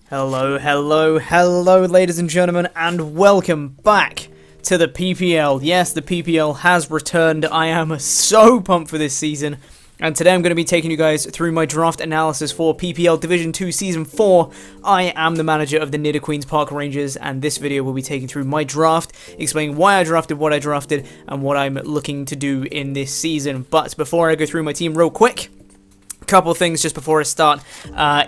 Hello, ladies and gentlemen, and welcome back to the PPL. Yes, the PPL has returned. I am so pumped for this season, and today I'm going to be taking you guys through my draft analysis for PPL Division 2 Season 4. I am the manager of the Nidoqueens Park Rangers, and this video will be taking through my draft, explaining why I drafted what I drafted, and what I'm looking to do in this season. But before I go through my team real quick, couple things just before I start.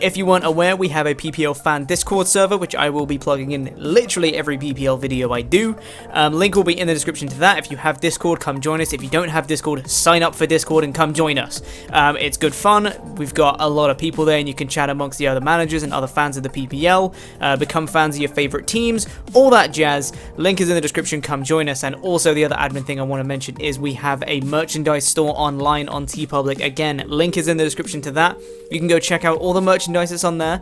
If you weren't aware, we have a PPL fan Discord server, which I will be plugging in literally every PPL video I do. Link will be in the description to that. If you have Discord, come join us. If you don't have Discord, sign up for Discord and come join us. It's good fun. We've got a lot of people there, and you can chat amongst the other managers and other fans of the PPL, become fans of your favorite teams, all that jazz. Link is in the description. Come join us. And also, the other admin thing I want to mention is we have a merchandise store online on TeePublic. Again, link is in the description to that. You can go check out all the merchandise that's on there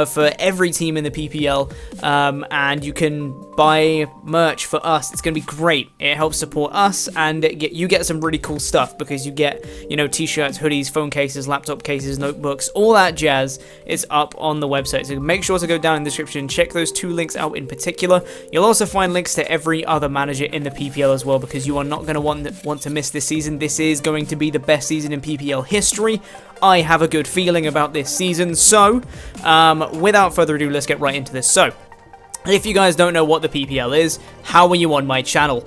for every team in the PPL, and you can buy merch for us. It's going to be great. It helps support us, and you get some really cool stuff because you get, you know, t-shirts, hoodies, phone cases, laptop cases, notebooks, all that jazz. It's up on the website, so make sure to go down in the description, check those two links out in particular. You'll also find links to every other manager in the PPL as well, because you are not going to want to miss this season. This is going to be the best season in PPL history. I have a good feeling about this season, so without further ado, let's get right into this. So, if you guys don't know what the PPL is, how are you on my channel?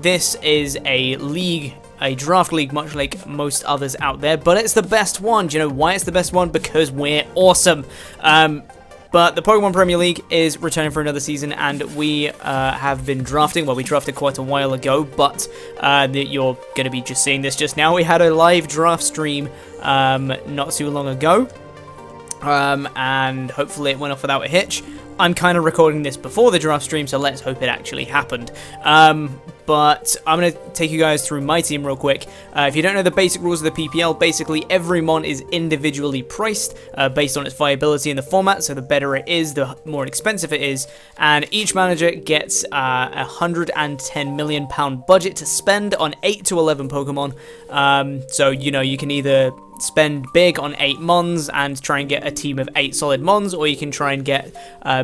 This is a league, a draft league, much like most others out there, but it's the best one. Do you know why it's the best one? Because we're awesome. But the Pokémon Premier League is returning for another season, and we have been drafting. Well, we drafted quite a while ago, but you're going to be just seeing this just now. We had a live draft stream not too long ago, and hopefully it went off without a hitch. I'm kind of recording this before the draft stream, so let's hope it actually happened. But I'm going to take you guys through my team real quick. If you don't know the basic rules of the PPL, basically every mon is individually priced based on its viability in the format, so the better it is, the more expensive it is. And each manager gets a £110 million budget to spend on 8 to 11 Pokemon. So, you know, you can either spend big on 8 mons and try and get a team of 8 solid mons, or you can try and get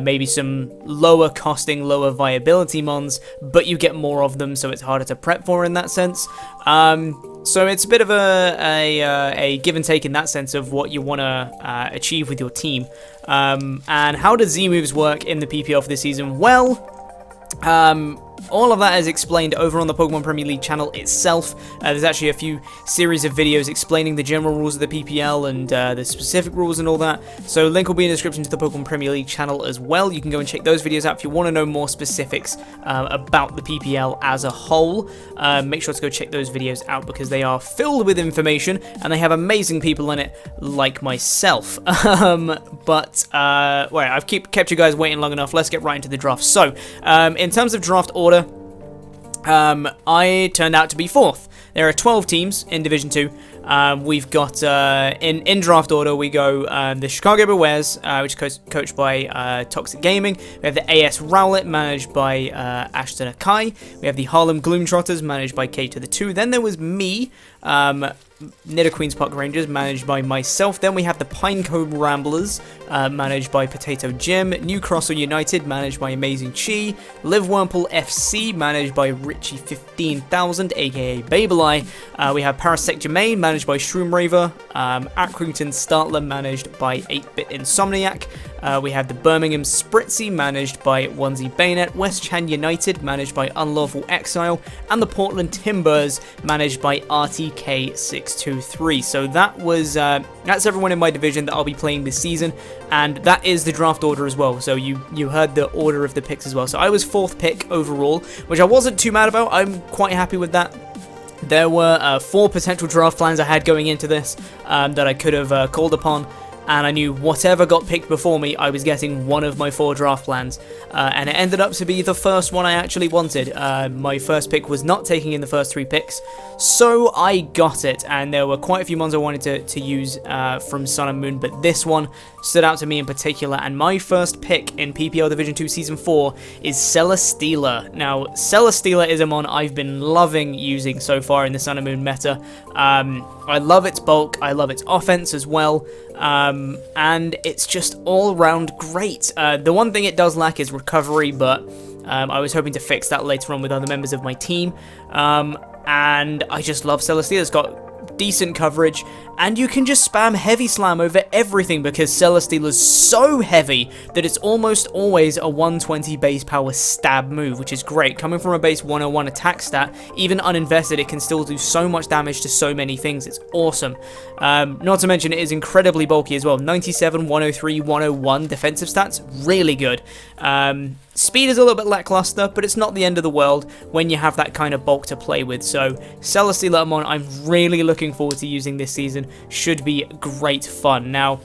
maybe some lower costing, lower viability mons, but you get more of them, so it's harder to prep for in that sense. So it's a bit of a give and take in that sense of what you want to achieve with your team. And how do Z-moves work in the PPL for this season? Well, all of that is explained over on the Pokemon Premier League channel itself. There's actually a few series of videos explaining the general rules of the PPL and the specific rules and all that. So link will be in the description to the Pokemon Premier League channel as well. You can go and check those videos out if you want to know more specifics about the PPL as a whole. Make sure to go check those videos out because they are filled with information and they have amazing people in it like myself. But I've kept you guys waiting long enough. Let's get right into the draft. So in terms of draft order, I turned out to be 4th. There are 12 teams in Division 2. We've got, in draft order, we go the Chicago Bears, which is coached by Toxic Gaming. We have the AS Rowlet, managed by Ashton Akai. We have the Harlem Gloomtrotters, managed by K2. Then there was me, Nidoqueens Park Rangers, managed by myself. Then we have the Pinecone Ramblers, managed by Potato Jim. New Crossell United, managed by Amazing Chi. Live Wurmple FC, managed by Richie 15000, aka Babeleye. We have Parasect Jermaine, managed by Shroomraver. Accrington Startler, managed by 8-Bit Insomniac. We have the Birmingham Spritzy, managed by Onesie Bayonet. West Chan United, managed by Unlawful Exile. And the Portland Timbers, managed by RTK623. So that was that's everyone in my division that I'll be playing this season, and that is the draft order as well. So you heard the order of the picks as well. So I was 4th pick overall, which I wasn't too mad about. I'm quite happy with that. There were 4 potential draft plans I had going into this that I could have called upon, and I knew whatever got picked before me, I was getting one of my 4 draft plans, and it ended up to be the first one I actually wanted. My first pick was not taking in the first 3 picks, so I got it, and there were quite a few ones I wanted to use from Sun and Moon, but this one stood out to me in particular, and my first pick in PPL Division 2 Season 4 is Celestina. Now, Celestina is a mon I've been loving using so far in the Sun and Moon meta. I love its bulk, I love its offense as well. and it's just all round great. The one thing it does lack is recovery, but I was hoping to fix that later on with other members of my team, and I just love Celestina. It's got decent coverage, and you can just spam Heavy Slam over everything because Celesteela's so heavy that it's almost always a 120 base power stab move, which is great. Coming from a base 101 attack stat, even uninvested, it can still do so much damage to so many things. It's awesome. Not to mention, it is incredibly bulky as well. 97, 103, 101 defensive stats, really good. Speed is a little bit lackluster, but it's not the end of the world when you have that kind of bulk to play with. So Celesteela Amon, I'm really looking forward to using this season. Should be great fun. Now,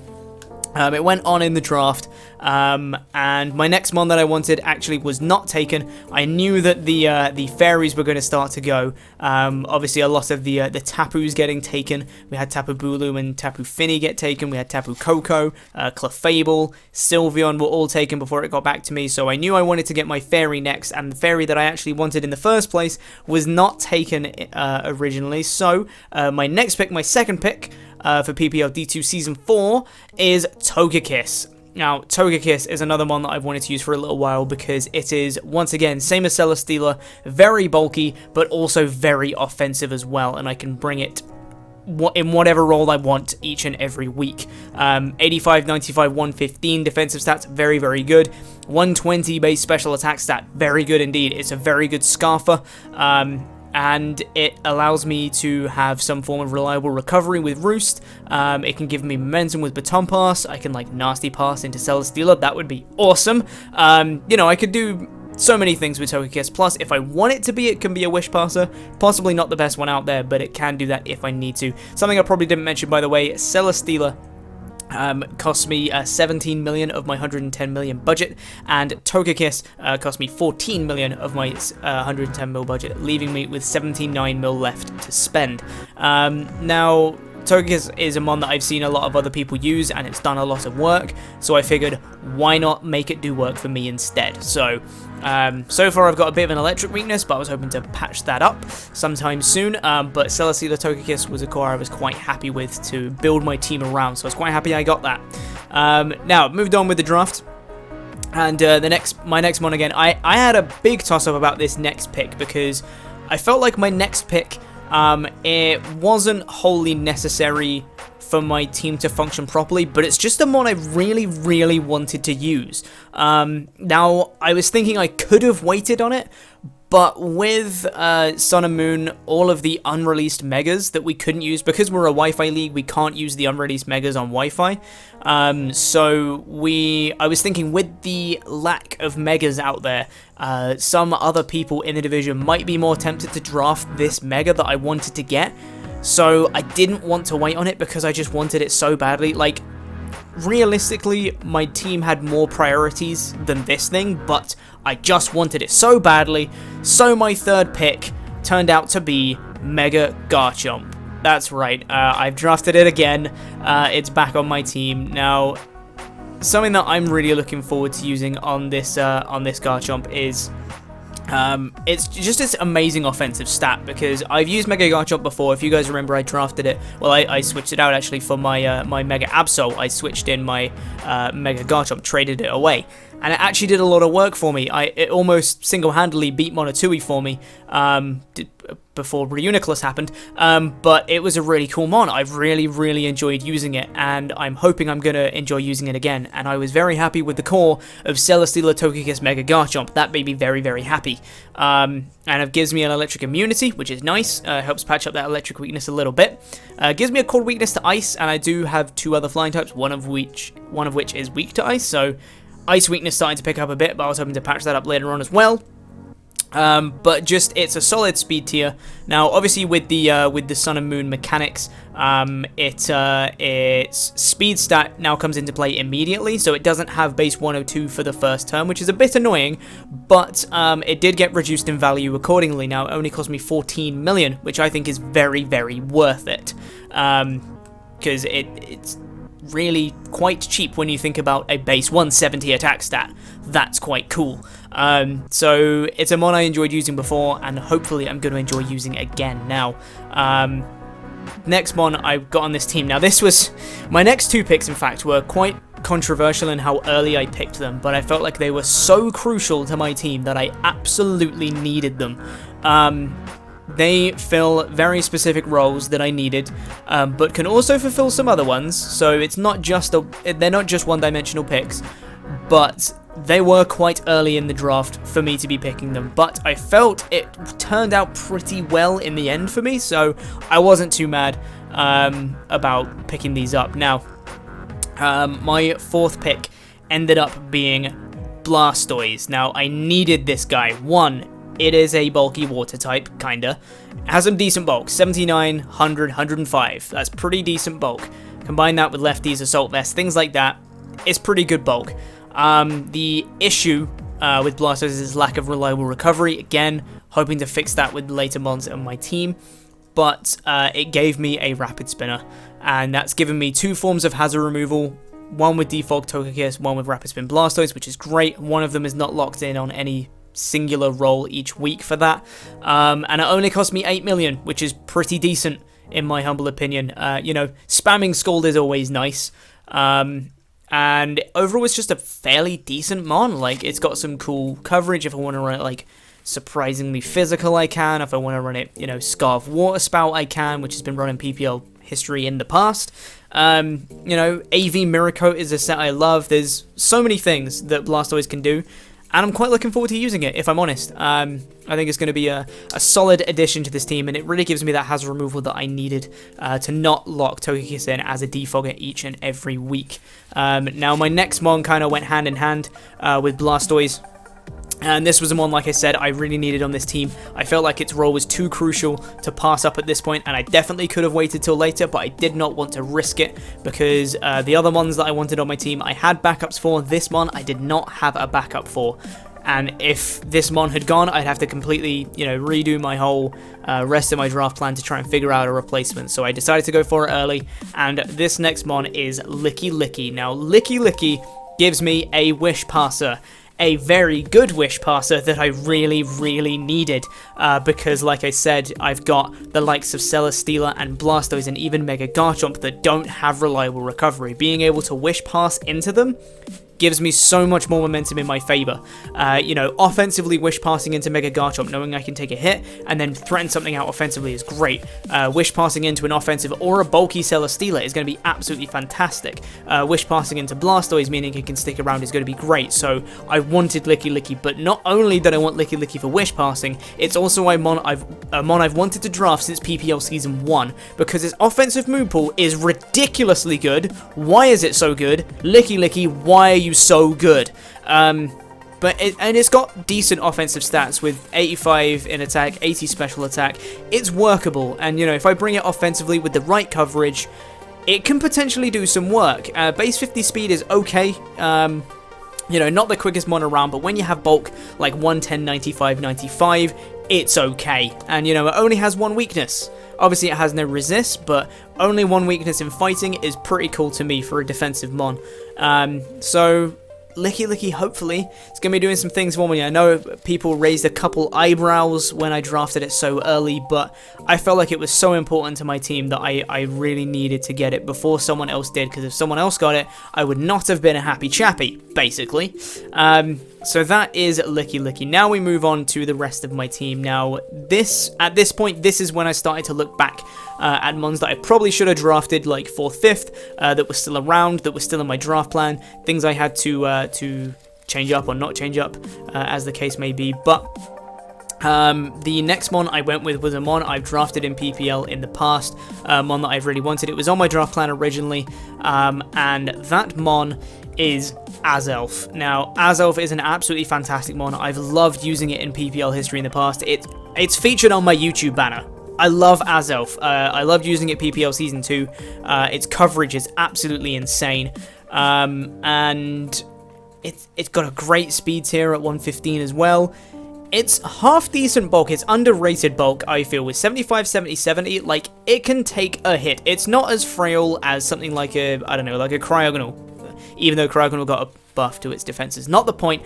it went on in the draft, and my next mon that I wanted actually was not taken. I knew that the fairies were going to start to go. Obviously, a lot of the Tapus getting taken. We had Tapu Bulu and Tapu Fini get taken. We had Tapu Koko, Clefable, Sylveon were all taken before it got back to me. So I knew I wanted to get my fairy next, and the fairy that I actually wanted in the first place was not taken originally. So my next pick, my second pick, for PPL D2 Season 4 is Togekiss. Now, Togekiss is another one that I've wanted to use for a little while because it is, once again, same as Celesteela, very bulky, but also very offensive as well, and I can bring it in whatever role I want each and every week. 85, 95, 115 defensive stats, very, very good. 120 base special attack stat, very good indeed. It's a very good Scarfer. And it allows me to have some form of reliable recovery with Roost. It can give me momentum with Baton Pass. I can, like, Nasty Pass into Celesteela. That would be awesome. You know, I could do so many things with Togekiss. Plus, if I want it to be, it can be a Wish Passer. Possibly not the best one out there, but it can do that if I need to. Something I probably didn't mention, by the way, Celesteela cost me 17 million of my 110 million budget, and Togekiss cost me 14 million of my 110 mil budget, leaving me with 79 mil left to spend. Now, Togekiss is a mon that I've seen a lot of other people use, and it's done a lot of work, so I figured, why not make it do work for me instead? So far I've got a bit of an electric weakness, but I was hoping to patch that up sometime soon, but Celesteela Togekiss was a core I was quite happy with to build my team around, so I was quite happy I got that. Now, moved on with the draft, and my next mon again, I had a big toss-up about this next pick, because I felt like my next pick, it wasn't wholly necessary for my team to function properly, but it's just a mon I really, really wanted to use. Now, I was thinking I could have waited on it, but with Sun and Moon, all of the unreleased megas that we couldn't use, because we're a Wi-Fi league, we can't use the unreleased megas on Wi-Fi. I was thinking with the lack of megas out there, some other people in the division might be more tempted to draft this mega that I wanted to get. So I didn't want to wait on it because I just wanted it so badly. Like, realistically, my team had more priorities than this thing, but I just wanted it so badly. So my third pick turned out to be Mega Garchomp. That's right, I've drafted it again. It's back on my team. Now, something that I'm really looking forward to using on this Garchomp is it's just this amazing offensive stat, because I've used Mega Garchomp before. If you guys remember, I drafted it. Well, I switched it out actually for my my Mega Absol. I switched in my Mega Garchomp, traded it away, and it actually did a lot of work for me. It almost single-handedly beat Monotui for me before Reuniclus happened, but it was a really cool mon. I really, really enjoyed using it, and I'm hoping I'm going to enjoy using it again, and I was very happy with the core of Celesteela Togekiss Mega Garchomp. That made me very, very happy. And it gives me an electric immunity, which is nice, helps patch up that electric weakness a little bit. Gives me a cold weakness to ice, and I do have two other flying types, one of which is weak to ice, so ice weakness starting to pick up a bit, but I was hoping to patch that up later on as well. But just, it's a solid speed tier. Now, obviously, with the Sun and Moon mechanics, its speed stat now comes into play immediately, so it doesn't have base 102 for the first turn, which is a bit annoying, but it did get reduced in value accordingly. Now, it only cost me 14 million, which I think is very, very worth it, because it's really quite cheap when you think about a base 170 attack stat. That's quite cool. So it's a mon I enjoyed using before, and hopefully I'm going to enjoy using again now. next mon I got on this team. Now this was, my next two picks in fact were quite controversial in how early I picked them, but I felt like they were so crucial to my team that I absolutely needed them. They fill very specific roles that I needed, but can also fulfill some other ones, so it's not just they're not just one-dimensional picks, but they were quite early in the draft for me to be picking them, but I felt it turned out pretty well in the end for me, so I wasn't too mad about picking these up. Now, my fourth pick ended up being Blastoise. Now, I needed this guy. One, it is a bulky water type, kinda. It has some decent bulk, 79, 100, 105. That's pretty decent bulk. Combine that with lefties, assault vest, things like that. It's pretty good bulk. The issue with Blastoise is lack of reliable recovery. Again, hoping to fix that with later mons on my team. But it gave me a rapid spinner, and that's given me two forms of hazard removal. One with default Togekiss, one with rapid spin Blastoise, which is great. One of them is not locked in on any singular role each week for that, and it only cost me 8 million, which is pretty decent in my humble opinion. You know, spamming Scald is always nice, and overall it's just a fairly decent mon. Like, it's got some cool coverage. If I want to run it like surprisingly physical, I can. If I want to run it, you know, Scarf Water Spout, I can, which has been run in PPL history in the past. You know, AV Mirror Coat is a set I love. There's so many things that Blastoise can do, and I'm quite looking forward to using it, if I'm honest. I think it's going to be a solid addition to this team, and it really gives me that hazard removal that I needed to not lock Togekiss in as a defogger each and every week. Now, my next mon kind of went hand in hand with Blastoise. And this was a mon, like I said, I really needed on this team. I felt like its role was too crucial to pass up at this point, and I definitely could have waited till later, but I did not want to risk it, because the other mons that I wanted on my team, I had backups for. This mon, I did not have a backup for. And if this mon had gone, I'd have to completely, you know, redo my whole rest of my draft plan to try and figure out a replacement. So I decided to go for it early, and this next mon is Licky. Now, Licky gives me a Wish Passer. A very good Wish Passer that I really, really needed, because, like I said, I've got the likes of Celestina and Blastoise and even Mega Garchomp that don't have reliable recovery. Being able to Wish Pass into them gives me so much more momentum in my favor. You know, offensively Wish Passing into Mega Garchomp, knowing I can take a hit and then threaten something out offensively is great. Wish Passing into an offensive or a bulky Celestina is going to be absolutely fantastic. Wish Passing into Blastoise, meaning it can stick around, is going to be great. So I wanted Licky, but not only did I want Licky for Wish Passing, it's also a mon I've wanted to draft since PPL Season 1, because its offensive move pool is ridiculously good. Why is it so good? Licky, why are you so good? But it's got decent offensive stats with 85 in attack, 80 special attack. It's workable, and you know, if I bring it offensively with the right coverage, it can potentially do some work. Base 50 speed is okay. You know, not the quickest mon around, but when you have bulk like 110, 95, 95, it's okay. And you know, it only has one weakness. Obviously, it has no resist, but only one weakness in fighting is pretty cool to me for a defensive mon. So Licky, hopefully, it's going to be doing some things for me. I know people raised a couple eyebrows when I drafted it so early, but I felt like it was so important to my team that I really needed to get it before someone else did, because if someone else got it, I would not have been a happy chappy, basically. So that is Licky. Now we move on to the rest of my team. Now, at this point, this is when I started to look back at mons that I probably should have drafted, like 4th, 5th, that were still around, that were still in my draft plan, things I had to change up or not change up, as the case may be. But the next mon I went with was a mon I've drafted in PPL in the past, mon that I've really wanted. It was on my draft plan originally, and that mon is Azelf. Now, Azelf is an absolutely fantastic mon. I've loved using it in PPL history in the past. It's featured on my YouTube banner. I love Azelf. I loved using it PPL Season 2. Its coverage is absolutely insane. And it's got a great speed tier at 115 as well. It's half decent bulk. It's underrated bulk, I feel, with 75, 70, 70. Like, it can take a hit. It's not as frail as something like a Cryogonal, even though Cryogonal got a buff to its defenses. Not the point.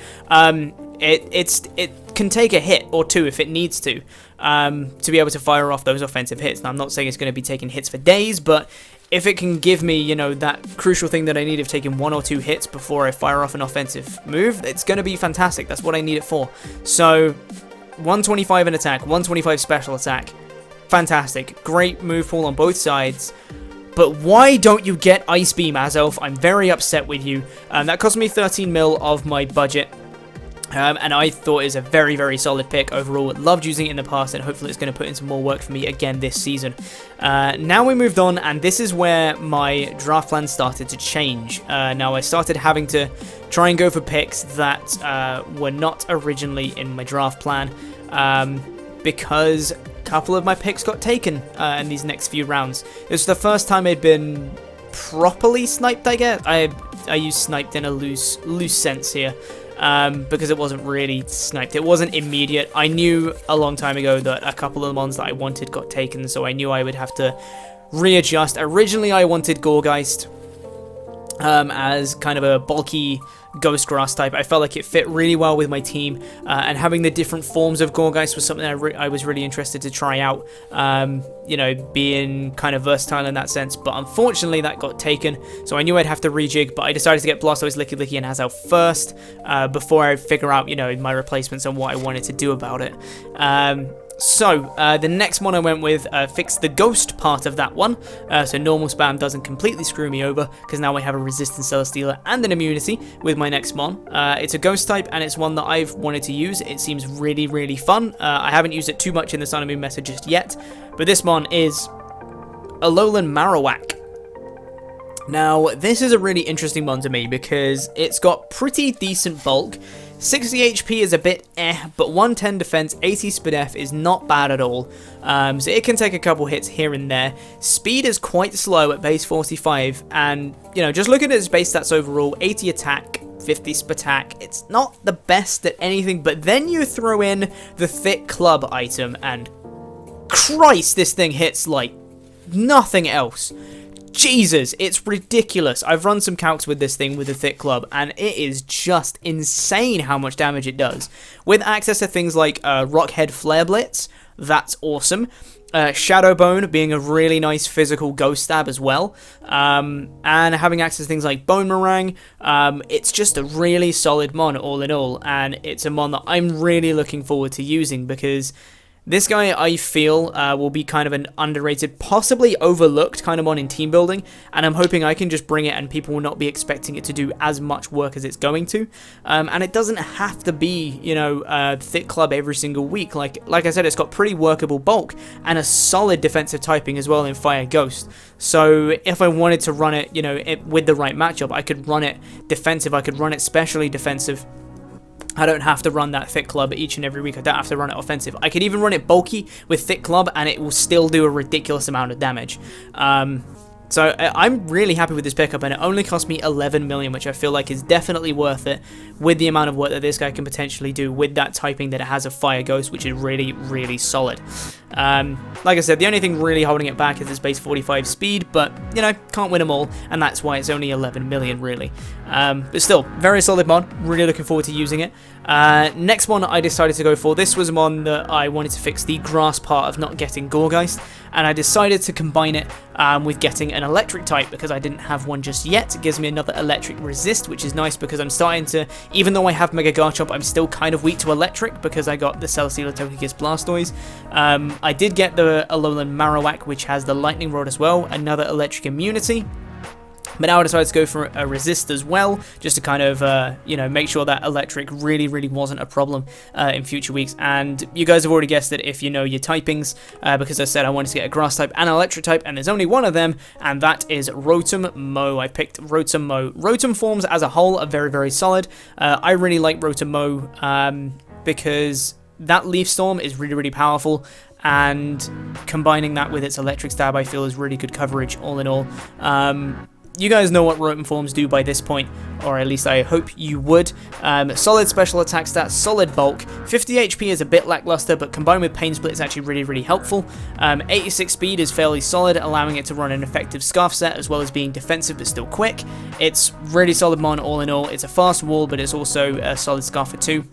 It can take a hit or two if it needs to be able to fire off those offensive hits. Now, I'm not saying it's going to be taking hits for days, but if it can give me, you know, that crucial thing that I need of taking 1 or 2 hits before I fire off an offensive move, it's going to be fantastic. That's what I need it for. So, 125 in attack, 125 special attack. Fantastic. Great move pool on both sides. But why don't you get Ice Beam, Azelf? I'm very upset with you. That cost me 13 mil of my budget. And I thought it was a very, very solid pick overall. Loved using it in the past, and hopefully it's going to put in some more work for me again this season. Now we moved on, and this is where my draft plan started to change. Now I started having to try and go for picks that were not originally in my draft plan, because a couple of my picks got taken in these next few rounds. It was the first time I'd been properly sniped, I guess. I used sniped in a loose sense here. Because it wasn't really sniped. It wasn't immediate. I knew a long time ago that a couple of the ones that I wanted got taken, so I knew I would have to readjust. Originally, I wanted Gourgeist as kind of a bulky Ghost Grass type. I felt like it fit really well with my team, and having the different forms of Gourgeist was something I was really interested to try out, you know, being kind of versatile in that sense, but unfortunately that got taken, so I knew I'd have to rejig, but I decided to get Blastoise, Licky, and Azelf first, before I figure out, you know, my replacements and what I wanted to do about it. So, the next one I went with fixed the ghost part of that one, so normal spam doesn't completely screw me over, because now I have a resistance Celestina and an immunity with my next mon. It's a ghost type, and it's one that I've wanted to use. It seems really, really fun. I haven't used it too much in the Sun and Moon method just yet, but this mon is Alolan Marowak. Now, this is a really interesting one to me, because it's got pretty decent bulk. 60 HP is a bit but 110 defense, 80 SPDF is not bad at all. So it can take a couple hits here and there. Speed is quite slow at base 45, and, you know, just looking at its base stats overall, 80 attack, 50 spatak, it's not the best at anything, but then you throw in the thick club item, and Christ, this thing hits like nothing else. Jesus, it's ridiculous. I've run some calcs with this thing with the thick club, and it is just insane how much damage it does. With access to things like Rockhead Flare Blitz, that's awesome. Shadow Bone being a really nice physical ghost stab as well, and having access to things like Bone Meringue, it's just a really solid mon all in all, and it's a mon that I'm really looking forward to using, because this guy, I feel, will be kind of an underrated, possibly overlooked kind of one in team building, and I'm hoping I can just bring it and people will not be expecting it to do as much work as it's going to. And it doesn't have to be, you know, thick club every single week. Like I said, it's got pretty workable bulk and a solid defensive typing as well in Fire Ghost. So if I wanted to run it, you know, with the right matchup, I could run it defensive, I could run it specially defensive. I don't have to run that thick club each and every week. I don't have to run it offensive. I could even run it bulky with thick club, and it will still do a ridiculous amount of damage. So I'm really happy with this pickup, and it only cost me 11 million, which I feel like is definitely worth it with the amount of work that this guy can potentially do with that typing that it has of Fire Ghost, which is really, really solid. Like I said, the only thing really holding it back is its base 45 speed, but, you know, can't win them all, and that's why it's only 11 million, really. But still, very solid mod. Really looking forward to using it. Next one I decided to go for, this was one that I wanted to fix the grass part of not getting Gourgeist, and I decided to combine it with getting an electric type, because I didn't have one just yet. It gives me another electric resist, which is nice, because I'm starting to, even though I have Mega Garchomp, I'm still kind of weak to electric, because I got the Celestina, Togekiss, Blastoise. I did get the Alolan Marowak, which has the Lightning Rod as well, another electric immunity. But now I decided to go for a resist as well, just to kind of, you know, make sure that electric really, really wasn't a problem in future weeks. And you guys have already guessed it if you know your typings, because I said I wanted to get a grass type and an electric type, and there's only one of them, and that is Rotom Mow. I picked Rotom Mow. Rotom forms as a whole are very, very solid. I really like Rotom Mow because that Leaf Storm is really, really powerful, and combining that with its electric stab I feel is really good coverage all in all. You guys know what Rotom forms do by this point, or at least I hope you would. Solid special attack stats, solid bulk. 50 HP is a bit lackluster, but combined with Pain Split is actually really, really helpful. 86 speed is fairly solid, allowing it to run an effective Scarf set, as well as being defensive but still quick. It's really solid mon all in all. It's a fast wall, but it's also a solid Scarf for 2.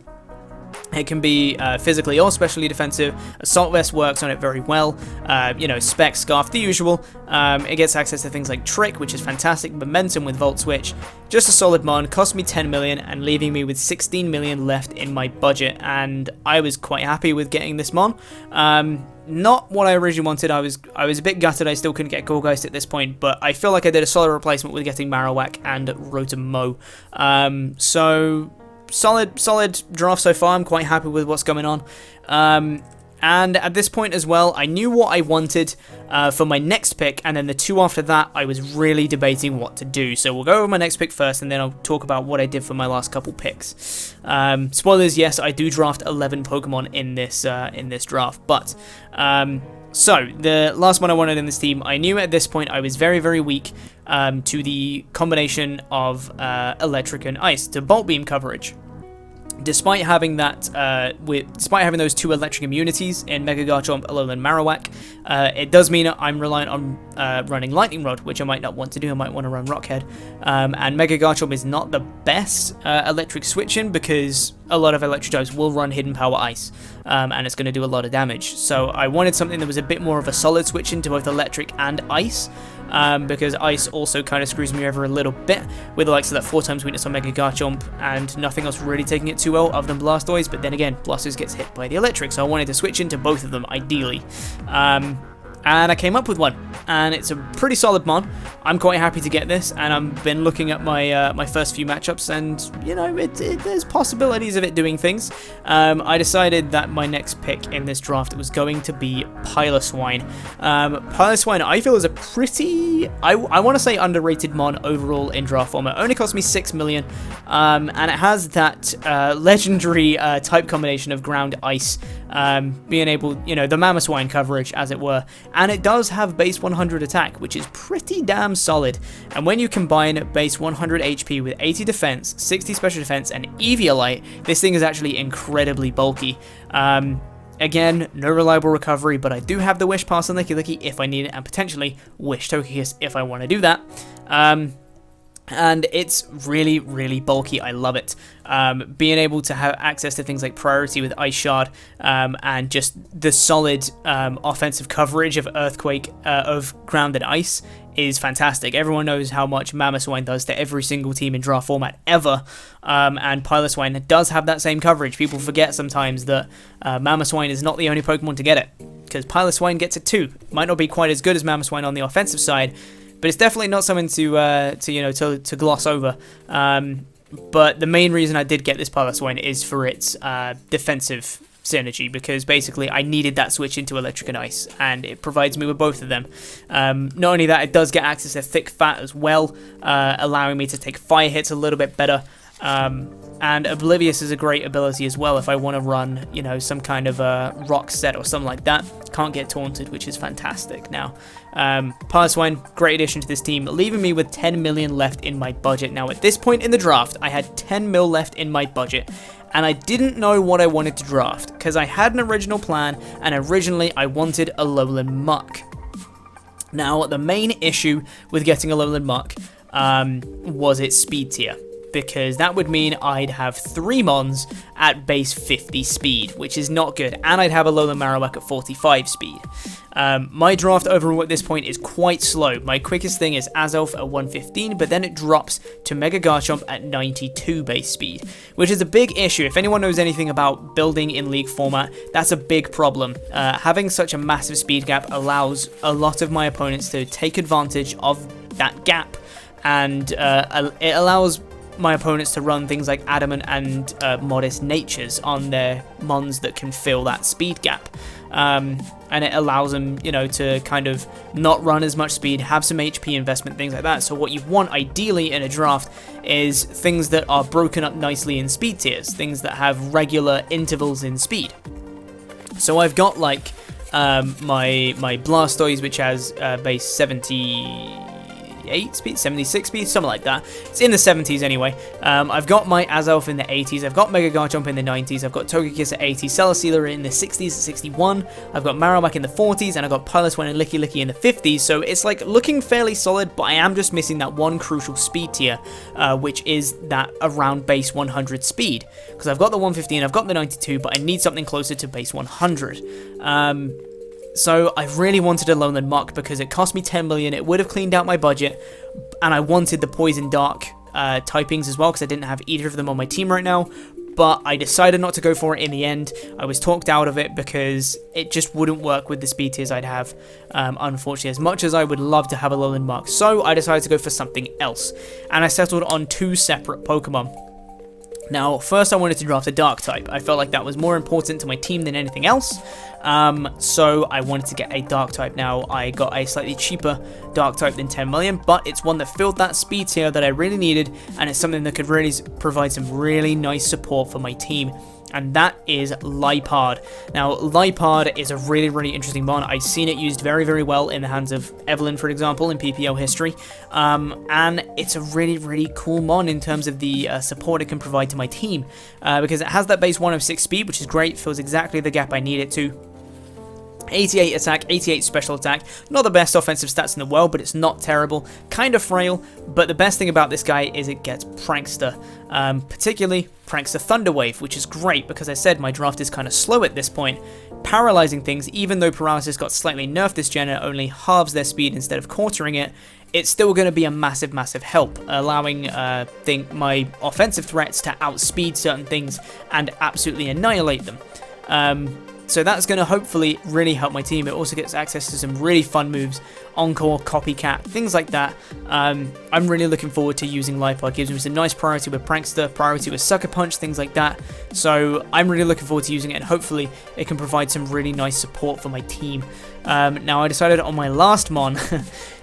It can be physically or specially defensive. Assault Vest works on it very well. You know, Spec, Scarf, the usual. It gets access to things like Trick, which is fantastic. Momentum with Volt Switch. Just a solid mon. Cost me 10 million and leaving me with 16 million left in my budget. And I was quite happy with getting this mon. Not what I originally wanted. I was a bit gutted I still couldn't get Gourgeist at this point, but I feel like I did a solid replacement with getting Marowak and Rotom-Mow. So solid draft so far. I'm quite happy with what's going on. And at this point as well, I knew what I wanted for my next pick, and then the two after that, I was really debating what to do. So we'll go over my next pick first, and then I'll talk about what I did for my last couple picks. Spoilers, yes, I do draft 11 Pokemon in this draft, but so the last one I wanted in this team, I knew at this point I was very, very weak to the combination of Electric and Ice, to Bolt Beam coverage. Despite having that, despite having those two electric immunities in Mega Garchomp, Alolan Marowak, it does mean I'm reliant on running Lightning Rod, which I might not want to do. I might want to run Rockhead. And Mega Garchomp is not the best electric switch-in because a lot of electric types will run Hidden Power Ice, and it's going to do a lot of damage. So I wanted something that was a bit more of a solid switch-in to both electric and ice. Because Ice also kind of screws me over a little bit with the likes of that 4x weakness on Mega Garchomp and nothing else really taking it too well other than Blastoise, but then again, Blastoise gets hit by the electric, so I wanted to switch into both of them, ideally. And I came up with one, and it's a pretty solid mon. I'm quite happy to get this, and I've been looking at my my first few matchups, and you know, there's possibilities of it doing things. I decided that my next pick in this draft was going to be Piloswine. Piloswine, I feel, is a pretty, I want to say, underrated mon overall in draft format. It only cost me 6 million, and it has that legendary type combination of Ground Ice, being able, you know, the Mamoswine coverage, as it were. And it does have base 100 attack, which is pretty damn solid. And when you combine base 100 HP with 80 defense, 60 special defense, and Eviolite, this thing is actually incredibly bulky. Again, no reliable recovery, but I do have the Wish Pass on Licky if I need it, and potentially Wish Togekiss if I want to do that. And it's really, really bulky. I love it. Being able to have access to things like Priority with Ice Shard, and just the solid offensive coverage of Earthquake, of Ground and Ice is fantastic. Everyone knows how much Mamoswine does to every single team in draft format ever, and Piloswine does have that same coverage. People forget sometimes that Mamoswine is not the only Pokemon to get it, because Piloswine gets it too. Might not be quite as good as Mamoswine on the offensive side, but it's definitely not something to gloss over. But the main reason I did get this Piloswine is for its defensive synergy, because basically I needed that switch into Electric and Ice, and it provides me with both of them. Not only that, it does get access to Thick Fat as well, allowing me to take fire hits a little bit better. And Oblivious is a great ability as well if I want to run, you know, some kind of a rock set or something like that. Can't get taunted, which is fantastic. Now, Piloswine, great addition to this team, leaving me with 10 million left in my budget. Now, at this point in the draft, I had 10 mil left in my budget, and I didn't know what I wanted to draft, because I had an original plan, and originally I wanted a Alolan Muck. Now, the main issue with getting a Alolan Muck was its speed tier, because that would mean I'd have 3 mons at base 50 speed, which is not good, and I'd have a Alolan Marowak at 45 speed. My draft overall at this point is quite slow. My quickest thing is Azelf at 115, but then it drops to Mega Garchomp at 92 base speed, which is a big issue. If anyone knows anything about building in League format, that's a big problem. Having such a massive speed gap allows a lot of my opponents to take advantage of that gap, and it allows my opponents to run things like Adamant and Modest Natures on their mons that can fill that speed gap. And it allows them, you know, to kind of not run as much speed, have some HP investment, things like that. So what you want ideally in a draft is things that are broken up nicely in speed tiers, things that have regular intervals in speed. So I've got like my Blastoise, which has base 70, 78 speed, 76 speed, something like that. It's in the 70s anyway. I've got my Azelf in the 80s, I've got Mega Garchomp in the 90s, I've got Togekiss at 80, Celestina in the 60s at 61, I've got Marowak in the 40s, and I've got Piloswine and Licky in the 50s, so it's like looking fairly solid, but I am just missing that one crucial speed tier, which is that around base 100 speed, because I've got the 115, I've got the 92, but I need something closer to base 100. So I really wanted a Lowland Muck because it cost me 10 million, it would have cleaned out my budget, and I wanted the Poison Dark typings as well because I didn't have either of them on my team right now, but I decided not to go for it in the end. I was talked out of it because it just wouldn't work with the speed tiers I'd have, unfortunately, as much as I would love to have a Lowland Muck. So I decided to go for something else, and I settled on 2 separate Pokemon. Now, first I wanted to draft a Dark type. I felt like that was more important to my team than anything else, so I wanted to get a Dark type. Now, I got a slightly cheaper Dark type than 10 million, but it's one that filled that speed tier that I really needed, and it's something that could really provide some really nice support for my team, and that is Liepard. Now, Liepard is a really interesting mon. I've seen it used very well in the hands of Evelyn, for example, in PPL history, and it's a really cool mon in terms of the support it can provide to my team, because it has that base 106 speed, which is great, fills exactly the gap I need it to. 88 attack, 88 special attack, not the best offensive stats in the world, but it's not terrible, kind of frail, but the best thing about this guy is it gets Prankster, particularly Prankster Thunder Wave, which is great because I said my draft is kind of slow at this point, paralyzing things. Even though paralysis got slightly nerfed this gen and only halves their speed instead of quartering it, it's still going to be a massive help, allowing my offensive threats to outspeed certain things and absolutely annihilate them. So that's going to hopefully really help my team. It also gets access to some really fun moves, Encore, Copycat, things like that. I'm really looking forward to using Liepard. Gives me some nice priority with Prankster, priority with Sucker Punch, things like that. So I'm really looking forward to using it, and hopefully it can provide some really nice support for my team. Now I decided on my last mon,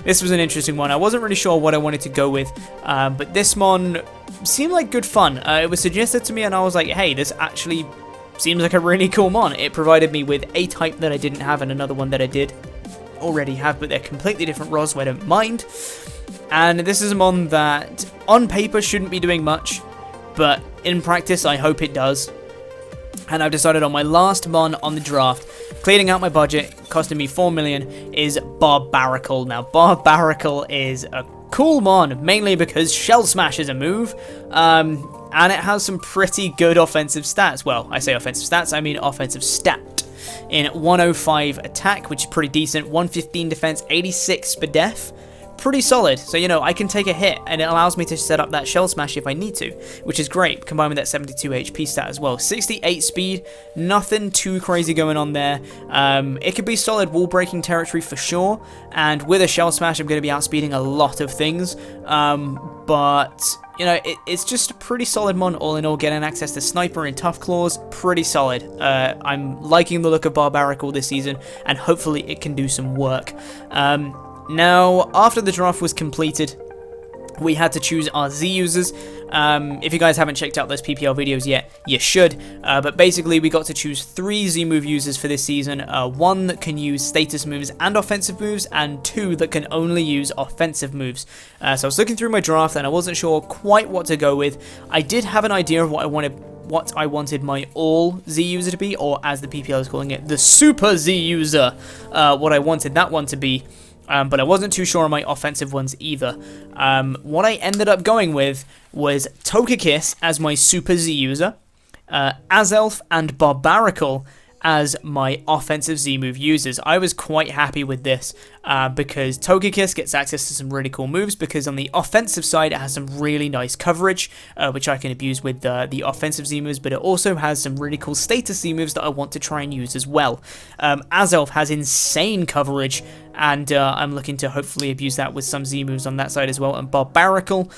this was an interesting one. I wasn't really sure what I wanted to go with, but this mon seemed like good fun. It was suggested to me and I was like, hey, this actually seems like a really cool mon. It provided me with a type that I didn't have and another one that I did already have, but they're completely different roles, so I don't mind. And this is a mon that on paper shouldn't be doing much, but in practice I hope it does. And I've decided on my last mon on the draft, cleaning out my budget, costing me 4 million, is Barbaracle. Now, Barbaracle is a cool mon, mainly because Shell Smash is a move, and it has some pretty good offensive stats. Well, I say offensive stats, I mean offensive stat. In 105 attack, which is pretty decent, 115 defense, 86 for def. Pretty solid. So, you know, I can take a hit, and it allows me to set up that Shell Smash if I need to, which is great, combined with that 72 HP stat as well. 68 speed, nothing too crazy going on there. It could be solid wall-breaking territory for sure, and with a Shell Smash, I'm going to be outspeeding a lot of things, but you know, it's just a pretty solid mon all in all. Getting access to Sniper and Tough Claws, pretty solid. I'm liking the look of Barbaracle this season, and hopefully it can do some work. Now, after the draft was completed, we had to choose our Z users. If you guys haven't checked out those PPL videos yet, you should. But basically, we got to choose 3 Z move users for this season. 1 that can use status moves and offensive moves, and 2 that can only use offensive moves. So I was looking through my draft, and I wasn't sure quite what to go with. I did have an idea of what I wanted my all Z user to be, or as the PPL is calling it, the Super Z user. What I wanted that one to be. But I wasn't too sure on my offensive ones either. What I ended up going with was Togekiss as my Super Z user, Azelf and Barbaracle as my offensive Z-move users. I was quite happy with this because Togekiss gets access to some really cool moves, because on the offensive side it has some really nice coverage, which I can abuse with the offensive Z-moves, but it also has some really cool status Z-moves that I want to try and use as well. Azelf has insane coverage, and I'm looking to hopefully abuse that with some Z-moves on that side as well. And Barbaracle,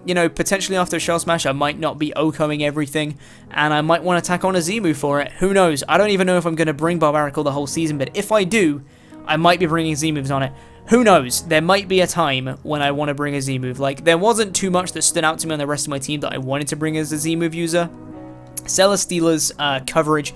you know, potentially after a Shell Smash, I might not be OHKOing everything, and I might want to tack on a Z-move for it. Who knows? I don't even know if I'm going to bring Barbaracle the whole season, but if I do, I might be bringing Z-moves on it. Who knows? There might be a time when I want to bring a Z-move. Like, there wasn't too much that stood out to me on the rest of my team that I wanted to bring as a Z-move user. Celestina's coverage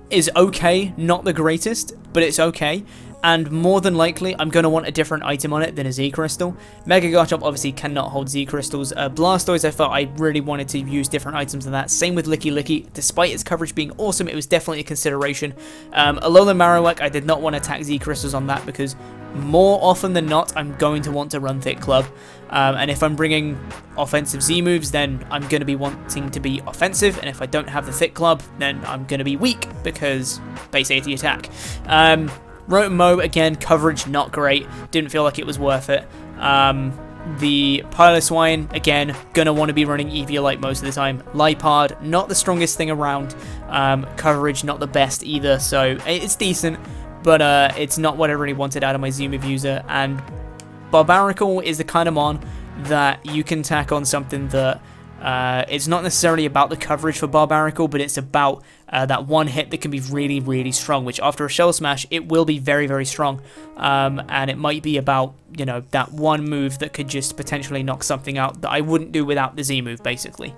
is okay, not the greatest, but it's okay. and more than likely, I'm going to want a different item on it than a Z Crystal. Mega Garchomp obviously cannot hold Z Crystals. Blastoise, I felt I really wanted to use different items than that. Same with Licky. Despite its coverage being awesome, it was definitely a consideration. Alolan Marowak, I did not want to attack Z Crystals on that because more often than not, I'm going to want to run Thick Club. And if I'm bringing offensive Z moves, then I'm going to be wanting to be offensive. And if I don't have the Thick Club, then I'm going to be weak because base 80 attack. Rotom-Mow, again, coverage not great. Didn't feel like it was worth it. The Piloswine, again, gonna want to be running Eviolite most of the time. Lipard, not the strongest thing around. Coverage, not the best either, so it's decent, but it's not what I really wanted out of my Z-move user. And Barbaracle is the kind of mon that you can tack on something that it's not necessarily about the coverage for Barbaracle, but it's about that one hit that can be really, really strong, which after a Shell Smash, it will be very, very strong. And it might be about, you know, that one move that could just potentially knock something out that I wouldn't do without the Z move, basically.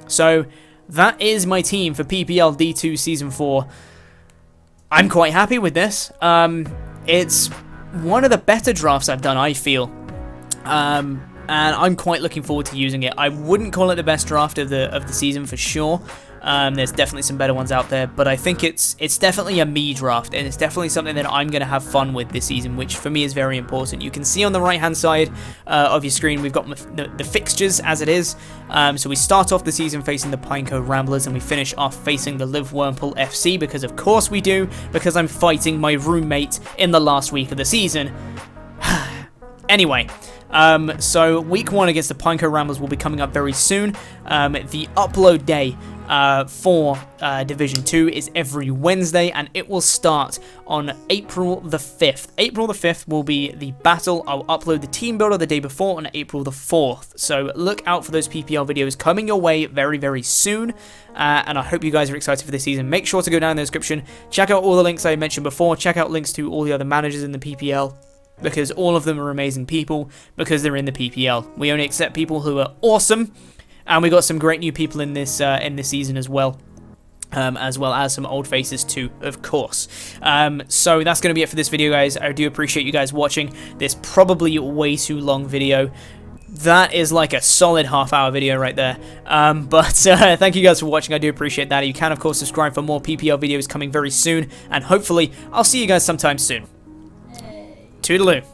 So that is my team for PPL D2 Season 4. I'm quite happy with this. It's one of the better drafts I've done, I feel. And I'm quite looking forward to using it. I wouldn't call it the best draft of the season for sure. There's definitely some better ones out there, but I think it's definitely a me draft, and it's definitely something that I'm going to have fun with this season, which for me is very important. You can see on the right-hand side of your screen, we've got the fixtures as it is. So we start off the season facing the Pineco Ramblers, and we finish off facing the Live Wurmple FC, because of course we do, because I'm fighting my roommate in the last week of the season. Anyway, so week 1 against the Pineco Ramblers will be coming up very soon. The upload day for Division 2 is every Wednesday, and it will start on April the 5th. April the 5th will be the battle. I'll upload the team builder the day before on April the 4th. So look out for those PPL videos coming your way very, very soon. And I hope you guys are excited for this season. Make sure to go down in the description, check out all the links I mentioned before, check out links to all the other managers in the PPL, because all of them are amazing people, because they're in the PPL. We only accept people who are awesome, and we got some great new people in this season as well as some old faces too, of course. So that's going to be it for this video, guys. I do appreciate you guys watching this probably way too long video. That is like a solid half-hour video right there. But thank you guys for watching. I do appreciate that. You can, of course, subscribe for more PPL videos coming very soon, and hopefully I'll see you guys sometime soon. Toodaloo.